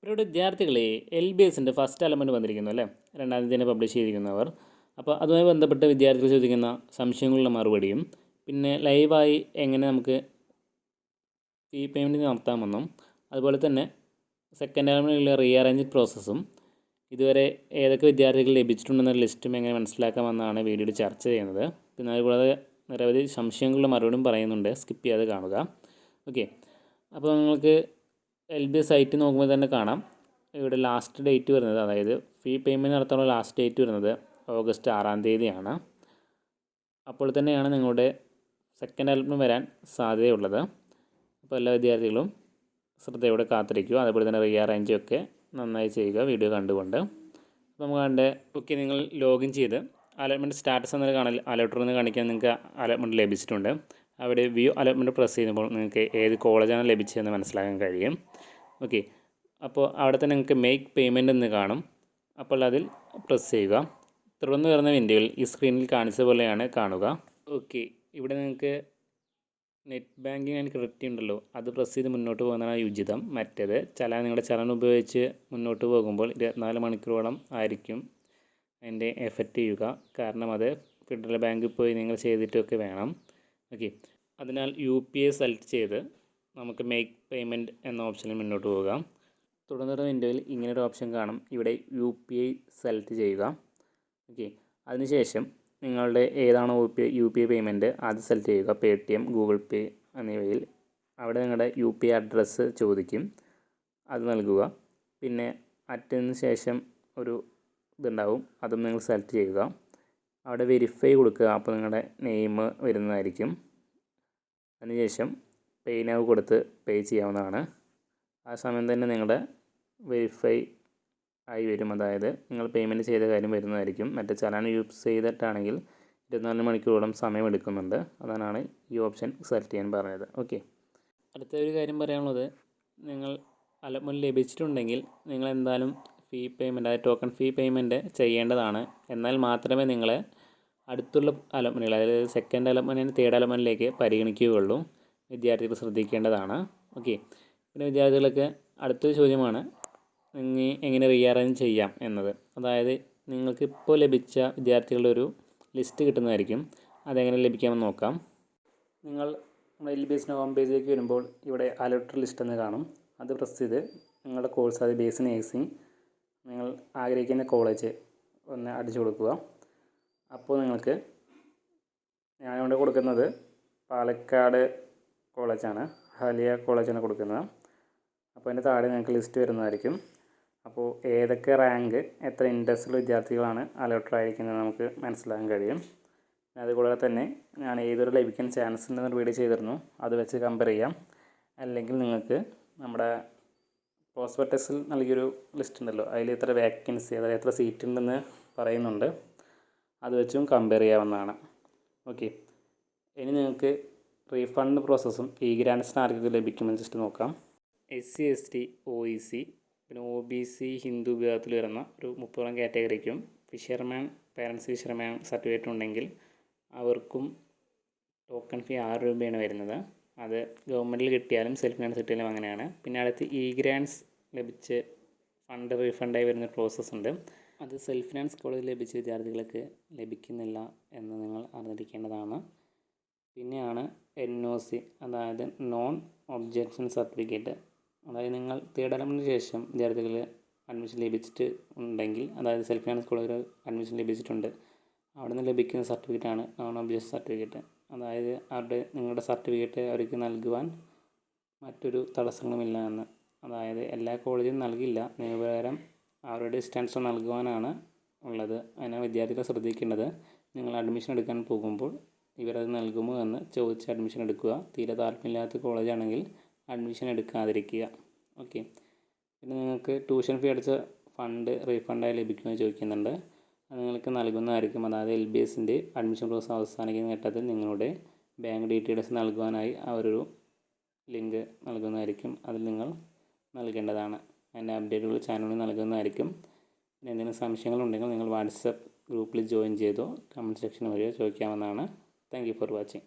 ഇവരുടെ വിദ്യാർത്ഥികളെ LBSൻ്റെ first allotment വന്നിരിക്കുന്നു അല്ലേ, 2-ാം തീയതി പബ്ലിഷ് ചെയ്തിരിക്കുന്നവർ. അപ്പോൾ അതുമായി ബന്ധപ്പെട്ട് വിദ്യാർത്ഥികൾ ചോദിക്കുന്ന സംശയങ്ങളുടെ മറുപടിയും പിന്നെ ലൈവായി എങ്ങനെ നമുക്ക് ഫീ പേയ്മെൻറ്റ് നടത്താമെന്നും അതുപോലെ തന്നെ സെക്കൻഡ് അലോട്ട്മെൻറ്റിലുള്ള റീഅറേഞ്ച് പ്രോസസ്സും ഇതുവരെ ഏതൊക്കെ വിദ്യാർത്ഥികൾ ലഭിച്ചിട്ടുണ്ടെന്ന ലിസ്റ്റും എങ്ങനെ മനസ്സിലാക്കാമെന്നാണ് വീഡിയോയിൽ ചർച്ച ചെയ്യുന്നത്. പിന്നെ അതുകൂടാതെ നിരവധി സംശയങ്ങളുടെ മറുപടിയും പറയുന്നുണ്ട്, സ്കിപ്പ് ചെയ്യാതെ കാണുക. ഓക്കെ, അപ്പോൾ നിങ്ങൾക്ക് LBS സൈറ്റ് നോക്കുമ്പോൾ തന്നെ കാണാം ഇവിടെ ലാസ്റ്റ് ഡേറ്റ് വരുന്നത്, അതായത് ഫീ പേയ്മെൻറ്റ് നടത്താനുള്ള ലാസ്റ്റ് ഡേറ്റ് വരുന്നത് ഓഗസ്റ്റ് 6-ാം തീയതിയാണ്. അപ്പോൾ തന്നെയാണ് നിങ്ങളുടെ സെക്കൻഡ് അലോട്ട്മെൻറ്റ് വരാൻ സാധ്യതയുള്ളത്. അപ്പോൾ എല്ലാ വിദ്യാർത്ഥികളും ശ്രദ്ധയോടെ കാത്തിരിക്കുക. അതുപോലെ തന്നെ റീഅറേഞ്ച് ഒക്കെ നന്നായി ചെയ്യുക വീഡിയോ കണ്ടുകൊണ്ട്. അപ്പോൾ നമുക്ക് കണ്ട് ഓക്കെ, നിങ്ങൾ ലോഗിൻ ചെയ്ത് അലോട്ട്മെൻറ്റ് സ്റ്റാറ്റസ് എന്നൊരു അലോട്ടർ എന്ന് കാണിക്കാൻ നിങ്ങൾക്ക് അലോട്ട്മെൻറ്റ് ലഭിച്ചിട്ടുണ്ട്. അവിടെ വ്യൂ അലോട്ട്മെൻറ്റ് പ്രസ് ചെയ്യുമ്പോൾ നിങ്ങൾക്ക് ഏത് കോളേജാണ് ലഭിച്ചതെന്ന് മനസ്സിലാക്കാൻ കഴിയും. ഓക്കെ, അപ്പോൾ അവിടെ തന്നെ നിങ്ങൾക്ക് മേക്ക് പേയ്മെൻറ്റ് എന്ന് കാണും. അപ്പോൾ അതിൽ പ്രസ് ചെയ്യുക. തുടർന്ന് വരുന്ന വിൻഡോയിൽ ഈ സ്ക്രീനിൽ കാണിച്ച പോലെയാണ് കാണുക. ഓക്കെ, ഇവിടെ നിങ്ങൾക്ക് നെറ്റ് ബാങ്കിങ് ആൻഡ് ക്രെഡിറ്റ് ഉണ്ടല്ലോ, അത് പ്രസ് ചെയ്ത് മുന്നോട്ട് പോകുന്നതാണ് ഉചിതം. മറ്റേത് നിങ്ങളുടെ ചലൻ ഉപയോഗിച്ച് മുന്നോട്ട് പോകുമ്പോൾ 24 മണിക്കൂറോളം ആയിരിക്കും അതിൻ്റെ എഫക്റ്റ് ചെയ്യുക. കാരണം അത് ഫെഡറൽ ബാങ്കിൽ പോയി നിങ്ങൾ ചെയ്തിട്ടൊക്കെ വേണം. ഓക്കെ, അതിനാൽ UPI സെലക്ട് ചെയ്ത് നമുക്ക് മേക്ക് പേയ്മെൻറ്റ് എന്ന ഓപ്ഷനിൽ മുന്നോട്ട് പോകാം. തുടർന്നുള്ള വിൻഡോയിൽ ഇങ്ങനൊരു ഓപ്ഷൻ കാണും, ഇവിടെ UPI സെലക്ട് ചെയ്യുക. ഓക്കെ, അതിനുശേഷം നിങ്ങളുടെ ഏതാണോ UPI പേയ്മെൻറ്റ് അത് സെലക്ട് ചെയ്യുക. Paytm, Google Pay എന്നിവയിൽ അവിടെ നിങ്ങളുടെ UPI അഡ്രസ്സ് ചോദിക്കും, അത് നൽകുക. പിന്നെ അറ്റതിന് ശേഷം ഒരു ഇതുണ്ടാവും, അതും നിങ്ങൾ സെലക്ട് ചെയ്യുക. അവിടെ വെരിഫൈ കൊടുക്കുക, അപ്പോൾ നിങ്ങളുടെ നെയിം വരുന്നതായിരിക്കും. അതിനുശേഷം പേ നൗ കൊടുത്ത് പേ ചെയ്യാവുന്നതാണ്. ആ സമയം തന്നെ നിങ്ങളുടെ വെരിഫൈ ആയി വരും, അതായത് നിങ്ങൾ പേയ്മെൻറ്റ് ചെയ്ത കാര്യം വരുന്നതായിരിക്കും. മറ്റേ ചലാൻ യൂസ് ചെയ്തിട്ടാണെങ്കിൽ 24 മണിക്കൂറോളം സമയമെടുക്കുന്നുണ്ട്. അതാണ് ഈ ഓപ്ഷൻ സെലക്ട് ചെയ്യാൻ പറഞ്ഞത്. ഓക്കെ, അടുത്ത ഒരു കാര്യം പറയാനുള്ളത്, നിങ്ങൾ അലോട്ട്മെൻറ്റ് ലഭിച്ചിട്ടുണ്ടെങ്കിൽ നിങ്ങൾ എന്തായാലും ഫീ പേയ്മെൻറ്റ്, അതായത് ടോക്കൺ ഫീ പേയ്മെൻറ്റ് ചെയ്യേണ്ടതാണ്. എന്നാൽ മാത്രമേ നിങ്ങളെ അടുത്തുള്ള അലോട്ട്മെൻറ്റുകൾ, അതായത് സെക്കൻഡ് അലോട്ട്മെൻറ്റിന് തേർഡ് അലോട്ട്മെൻറ്റിലേക്ക് പരിഗണിക്കുകയുള്ളൂ. വിദ്യാർത്ഥികൾ ശ്രദ്ധിക്കേണ്ടതാണ്. ഓക്കെ, പിന്നെ വിദ്യാർത്ഥികളൊക്കെ അടുത്തൊരു ചോദ്യമാണ് എങ്ങനെ റീഅറേഞ്ച് ചെയ്യാം എന്നത്. അതായത് നിങ്ങൾക്ക് ഇപ്പോൾ ലഭിച്ച വിദ്യാർത്ഥികളുടെ ഒരു ലിസ്റ്റ് കിട്ടുന്നതായിരിക്കും. അതെങ്ങനെ ലഭിക്കാമെന്ന് നോക്കാം. നിങ്ങൾ LBSൻ്റെ ഹോം പേജിലേക്ക് വരുമ്പോൾ ഇവിടെ അലോട്ടർ ലിസ്റ്റ് എന്ന് കാണും, അത് പ്രസ് ചെയ്ത് നിങ്ങളുടെ കോഴ്സ്, അത് BSc നേഴ്സിംഗ് നിങ്ങൾ ആഗ്രഹിക്കുന്ന കോളേജ് ഒന്ന് അടിച്ചു കൊടുക്കുക. അപ്പോൾ നിങ്ങൾക്ക് ഞാനിവിടെ കൊടുക്കുന്നത് പാലക്കാട് കോളേജാണ്, ഹാലിയ കോളേജാണ് കൊടുക്കുന്നത്. അപ്പോൾ അതിൻ്റെ താഴെ നിങ്ങൾക്ക് ലിസ്റ്റ് വരുന്നതായിരിക്കും. അപ്പോൾ ഏതൊക്കെ റാങ്ക്, എത്ര ഇൻട്രസ്റ്റുള്ള വിദ്യാർത്ഥികളാണ് അലോട്ടർ ആയിരിക്കുന്നത് നമുക്ക് മനസ്സിലാക്കാൻ കഴിയും. അതുകൂടാതെ തന്നെ ഞാൻ ഏതൊരു ലഭിക്കാൻ ചാൻസ് ഉണ്ടെന്നൊരു വീഡിയോ ചെയ്തിരുന്നു, അത് വെച്ച് കമ്പയർ ചെയ്യാം. അല്ലെങ്കിൽ നിങ്ങൾക്ക് നമ്മുടെ പ്രോസ്പെക്ടസിൽ നൽകിയൊരു ലിസ്റ്റ് ഉണ്ടല്ലോ, അതിൽ എത്ര വേക്കൻസി, അതായത് എത്ര സീറ്റ് ഉണ്ടെന്ന് പറയുന്നുണ്ട്, അത് വെച്ചും കമ്പയർ ചെയ്യാവുന്നതാണ്. ഓക്കെ, ഇനി നിങ്ങൾക്ക് റീഫണ്ട് പ്രോസസ്സും ഗ്രാൻഡ്സിന് ആർക്കൊക്കെ ലഭിക്കുമെന്ന് ജസ്റ്റ് നോക്കാം. SC ST OEC പിന്നെ OBC ഹിന്ദു വിഭാഗത്തിൽ വരുന്ന ഒരു 30ഓളം കാറ്റഗറിക്കും ഫിഷർമാൻ, പാരൻസ് ഫിഷർമാൻ സർട്ടിഫിക്കറ്റ് ഉണ്ടെങ്കിൽ അവർക്കും ടോക്കൺ ഫീ 6 രൂപയാണ് വരുന്നത്. അത് ഗവൺമെൻറ്റിൽ കിട്ടിയാലും സെൽഫ് ഫിനാൻസ് കിട്ടിയാലും അങ്ങനെയാണ്. പിന്നെ അടുത്ത് ഗ്രാൻഡ്സ് ലഭിച്ച് ഫണ്ട് റീഫണ്ടായി വരുന്ന പ്രോസസ്സ് ഉണ്ട്. അത് സെൽഫ് ഫിനാൻസ് കോളേജിൽ ലഭിച്ച വിദ്യാർത്ഥികൾക്ക് ലഭിക്കുന്നില്ല എന്ന് നിങ്ങൾ അറിഞ്ഞിരിക്കേണ്ടതാണ്. പിന്നെയാണ് NOC, അതായത് നോൺ ഒബ്ജക്ഷൻ സർട്ടിഫിക്കറ്റ്. അതായത് നിങ്ങൾ തേർഡ് അലോട്ട്മെൻറ്റിന് ശേഷം വിദ്യാർത്ഥികൾ അഡ്മിഷൻ ലഭിച്ചിട്ട് ഉണ്ടെങ്കിൽ, അതായത് സെൽഫ് ഫിനാൻസ് കോളേജിൽ അഡ്മിഷൻ ലഭിച്ചിട്ടുണ്ട്, അവിടെ നിന്ന് ലഭിക്കുന്ന സർട്ടിഫിക്കറ്റാണ് നോൺ ഒബ്ജക്ഷൻ സർട്ടിഫിക്കറ്റ്. അതായത് നിങ്ങളുടെ സർട്ടിഫിക്കറ്റ് അവർക്ക് നൽകുവാൻ മറ്റൊരു തടസ്സങ്ങളുമില്ല എന്ന്. അതായത് എല്ലാ കോളേജിലും നൽകില്ല, നിയമപ്രകാരം അവരുടെ ഇഷ്ടാനുസരണം നൽകുവാനാണ് ഉള്ളത്. അതിനാണ് വിദ്യാർത്ഥികൾ ശ്രദ്ധിക്കേണ്ടത്. നിങ്ങൾ അഡ്മിഷൻ എടുക്കാൻ പോകുമ്പോൾ ഇവരത് നൽകുമോ എന്ന് ചോദിച്ച് അഡ്മിഷൻ എടുക്കുക. തീരെ താല്പര്യമില്ലാത്ത കോളേജാണെങ്കിൽ അഡ്മിഷൻ എടുക്കാതിരിക്കുക. ഓക്കെ, പിന്നെ നിങ്ങൾക്ക് ട്യൂഷൻ ഫീ അടിച്ച ഫണ്ട് റീഫണ്ടായി ലഭിക്കുമെന്ന് ചോദിക്കുന്നുണ്ട്. അത് നിങ്ങൾക്ക് നൽകുന്നതായിരിക്കും. അതായത് LBSൻ്റെ അഡ്മിഷൻ പ്രോസസ് അവസാനിക്കുന്ന ഘട്ടത്തിൽ നിങ്ങളുടെ ബാങ്ക് ഡീറ്റെയിൽസ് നൽകുവാനായി അവരൊരു ലിങ്ക് നൽകുന്നതായിരിക്കും, അതിൽ നിങ്ങൾ നൽകേണ്ടതാണ്. അതിൻ്റെ അപ്ഡേറ്റുകൾ ചാനലിൽ നൽകുന്നതായിരിക്കും. പിന്നെ എന്തെങ്കിലും സംശയങ്ങളുണ്ടെങ്കിൽ നിങ്ങൾ വാട്സപ്പ് ഗ്രൂപ്പിൽ ജോയിൻ ചെയ്തോ കമൻറ്റ് സെക്ഷൻ വഴിയോ ചോദിക്കാവുന്നതാണ്. Thank you for watching.